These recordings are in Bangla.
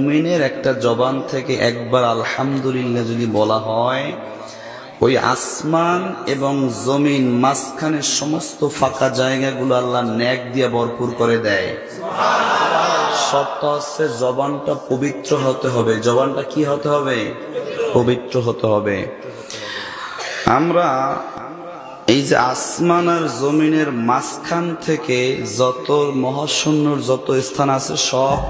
মুমিনের একটা জবান থেকে একবার আলহামদুলিল্লাহ যদি বলা হয়, ওই আসমান এবং জমিন মাঝখানের সমস্ত ফাঁকা জায়গাগুলো আল্লাহ নেক দিয়ে ভরপুর করে দেয়। সবটা হচ্ছে জবানটা পবিত্র হতে হবে। জবানটা কি হতে হবে? পবিত্র হতে হবে। আমরা এই যে আসমান আর জমিনের মাঝখান থেকে যত মহাশূন্যর যত স্থান আছে, সব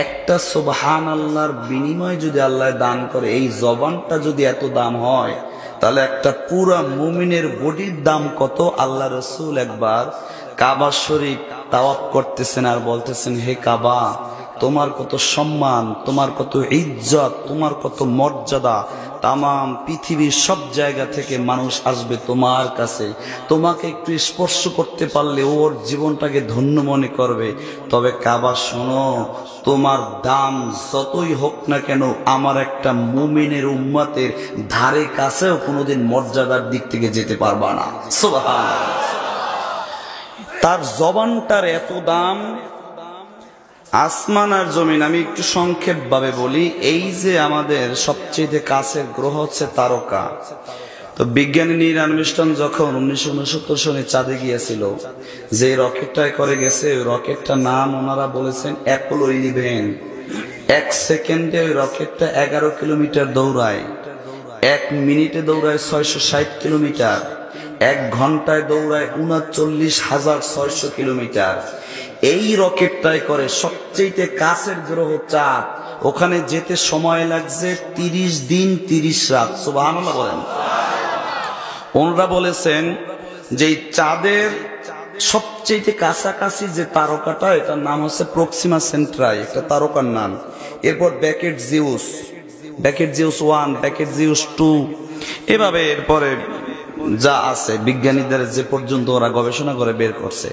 একটা সুবহান আল্লাহর বিনিময়ে যদি আল্লাহ দান করে, এই জবানটা যদি এত দাম হয়, তাহলে একটা পুরা মুমিনের বডির দাম কত? আল্লাহ রসুল একবার কাবা শরীফ তাওয়াফ করতেছেন আর বলতেছেন, হে কাবা, তোমার কত সম্মান, তোমার কত ইজ্জত, তোমার কত মর্যাদা, তামাম পৃথিবীর সব জায়গা থেকে মানুষ আসবে তোমার কাছে, তোমাকে একটু স্পর্শ করতে পারলে ওর জীবনটাকে ধন্য মনে করবে। তবে কাবা শোনো, তোমার দাম যতই হোক না কেন, আমার একটা মুমিনের উম্মতের ধারে কাছেও কোনোদিন মর্যাদার দিক থেকে যেতে পারবা না। সুবহানাল্লাহ। তার জবানটার এত দাম। আসমান আর জমিন, আমি একটু সংক্ষেপ ভাবে বলি। এই যে আমাদের সবচেয়ে কাছের গ্রহ হচ্ছে তারকা। তো বিজ্ঞানী নীল আর্মস্ট্রং যখন 1969 সনে চাঁদে গিয়েছিল, যে রকেটটায় করে গেছে, ওই রকেটটার নাম ওনারা বলেছেন অ্যাপোলো 11। 1 সেকেন্ডে ওই রকেটটা 11 কিলোমিটার দৌড়ায়, 1 মিনিটে দৌড়ায় 660 কিলোমিটার, 1 ঘন্টায় দৌড়ায় 39,600 কিলোমিটার। এই রকেটটাই করে সবচেয়ে কাছের গ্রহ চাঁদ, ওখানে যেতে সময় লাগছে 30 দিন 30 রাত। সুবহানাল্লাহ বলেন। ওনারা বলেছেন যে চাঁদের সবচেয়ে কাছাকাছি যে তারকাটা, এটার নাম হচ্ছে প্রক্সিমা সেন্ট্রাই, একটা তারকার নাম। এরপর ব্যাকেট জিউস 1, ব্যাকেট জিউস 2, এভাবে এরপরে যা আছে বিজ্ঞানীদের যে পর্যন্ত ওরা গবেষণা করে বের করছে।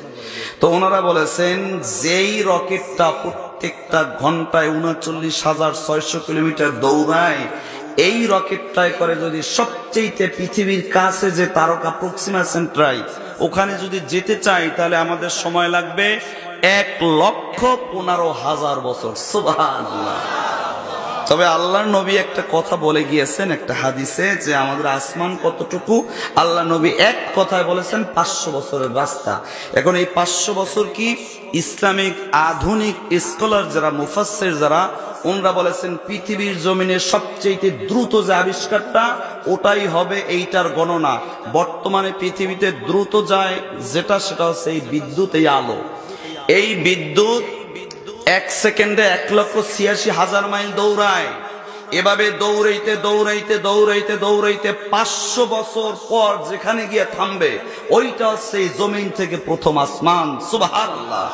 তো ওনারা বলেছেন যেই রকেটটা প্রত্যেকটা ঘন্টায় 39,600 কিলোমিটার দৌড়ায়, এই রকেটটায় করে যদি সবচেয়ে পৃথিবীর কাছে যে তারকা প্রক্সিমা সেন্ট্রাই, ওখানে যদি যেতে চাই, তাহলে আমাদের সময় লাগবে 1,15,000 বছর। সুবহানাল্লাহ। তবে আল্লাহর নবী একটা কথা বলে গিয়েছেন একটা হাদিসে, যে আমাদের আসমান কতটুকু, আল্লাহ নবী এক কথায় বলেছেন 500 বছরের রাস্তা। এখন এই 500 বছর কি, ইসলামিক আধুনিক স্কলার যারা, মুফাসসির যারা, ওনারা বলেছেন পৃথিবীর জমিনের সবচেয়ে দ্রুত যে আবিষ্কারটা, ওটাই হবে এইটার গণনা। বর্তমানে পৃথিবীতে দ্রুত যায় যেটা, সেটা হচ্ছে এই বিদ্যুৎ, এই আলো। এই বিদ্যুৎ 1 সেকেন্ডে 1,86,000 মাইল দৌড়ায়। এভাবে দৌড়াইতে দৌড়াইতে দৌড়াইতে দৌড়াইতে 500 বছর পর যেখানে গিয়ে থামবে, ওইটা হচ্ছে এই জমিন থেকে প্রথম আসমান। সুবহানাল্লাহ।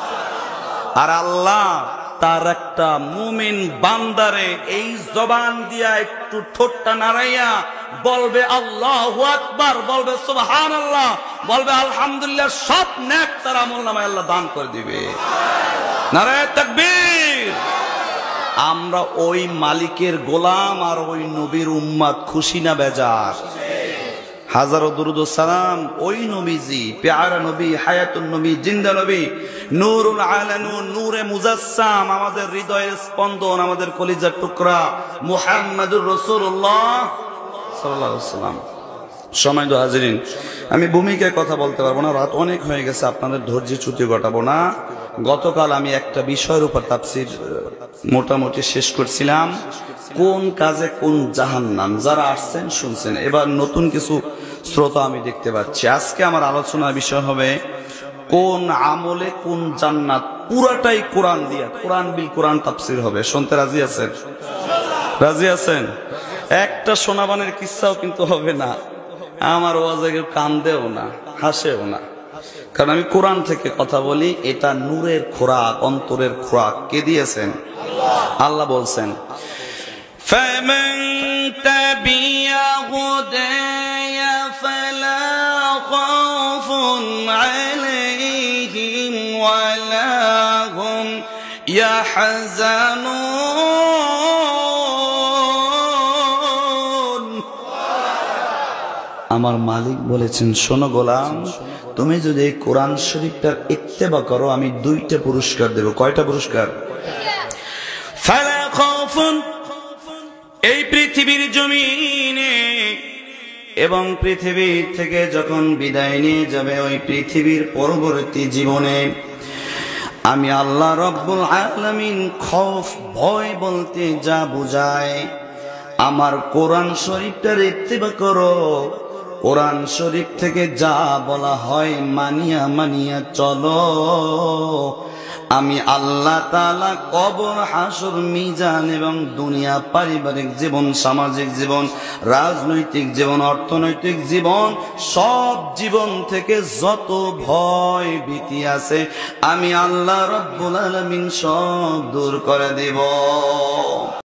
আর আল্লাহ তার একটা মুমিন বান্দারে এই জবান দিয়া একটু ঠোঁটটা নাড়াইয়া বলবে আল্লাহু আকবার, বলবে সুবহানাল্লাহ, বলবে আলহামদুলিল্লাহ, সব নেক তার আমলনামায় আল্লাহ দান করে দিবে। নারায়ে তাকবীর। আমরা ওই মালিকের গোলাম আর ওই নবীর উম্মত, খুশি না বেজার? হাজারো দুরুদ ও সালাম ওই নবীজি, প্যারা নবী, হায়াতুন নবী, জিন্দা নবী, নূরুল আলা নূর, নূরে মুজাসসাম, আমাদের হৃদয়ের স্পন্দন, আমাদের কলিজার টুকরা মুহাম্মাদুর রাসূলুল্লাহ সাল্লাল্লাহু আলাইহি ওয়াসাল্লাম। সম্মানিত হাজিরিন, আমি ভূমিকায় কথা বলতে পারবো না, রাত অনেক হয়ে গেছে, আপনাদের ধৈর্যচ্যুতি ঘটাবো না। গতকাল আমি একটা বিষয়ের উপর তাফসীর মোটামুটি শেষ করছিলাম, কোন কাজে কোন জাহান্নাম। যারা আসছেন শুনছেন, এবার নতুন কিছু শ্রোতা আমি দেখতে পাচ্ছি। আজকে আমার আলোচনার বিষয় হবে কোন আমলে কোন জান্নাত। পুরাটাই কোরআন দিয়া, কোরআন বিল কোরআন তাফসীর হবে। শুনতে রাজি আছেন? রাজি আছেন? একটা সোনাবানের কিস্সাও কিন্তু হবে না, আমার ওয়াজে কেউ কান্দেও না, হাসেও না, কারণ আমি কোরআন থেকে কথা বলি। এটা নূরের খোরাক, অন্তরের খোরাক। কে দিয়েছেন? আল্লাহ বলছেন, ফামান তাবিয়া হুদায়া ফালা খাউফুন আলাইহিম ওয়ালা হুম ইয়াহজানুন। আমার মালিক বলেছেন, শোনো গোলাম, তুমি যদি এই কোরআন শরীফটার ইত্তেবা করো, আমি 2টা পুরস্কার দেব। কয়টা পুরস্কার? ফালা খাউফুন, এই পৃথিবীর জমিনে এবং পৃথিবীর থেকে যখন বিদায় নিয়ে যাবে ওই পৃথিবীর পরবর্তী জীবনে আমি আল্লাহ রব্বুল আলামিন খৌফ ভয় বলতে যা বুঝায় আমার কোরআন শরীফটার ইত্তিবা করো, কোরআন শরীফ থেকে যা বলা হয় মানিয়া মানিয়া চলো। আমি আল্লাহ তাআলা কবর, হাসর, মিজান এবং দুনিয়া, পারিবারিক জীবন, সামাজিক জীবন, রাজনৈতিক জীবন, অর্থনৈতিক জীবন, সব জীবন থেকে যত ভয় ভীতি আছে আমি আল্লাহ রব্বুল আলামিন সব দূর করে দেব।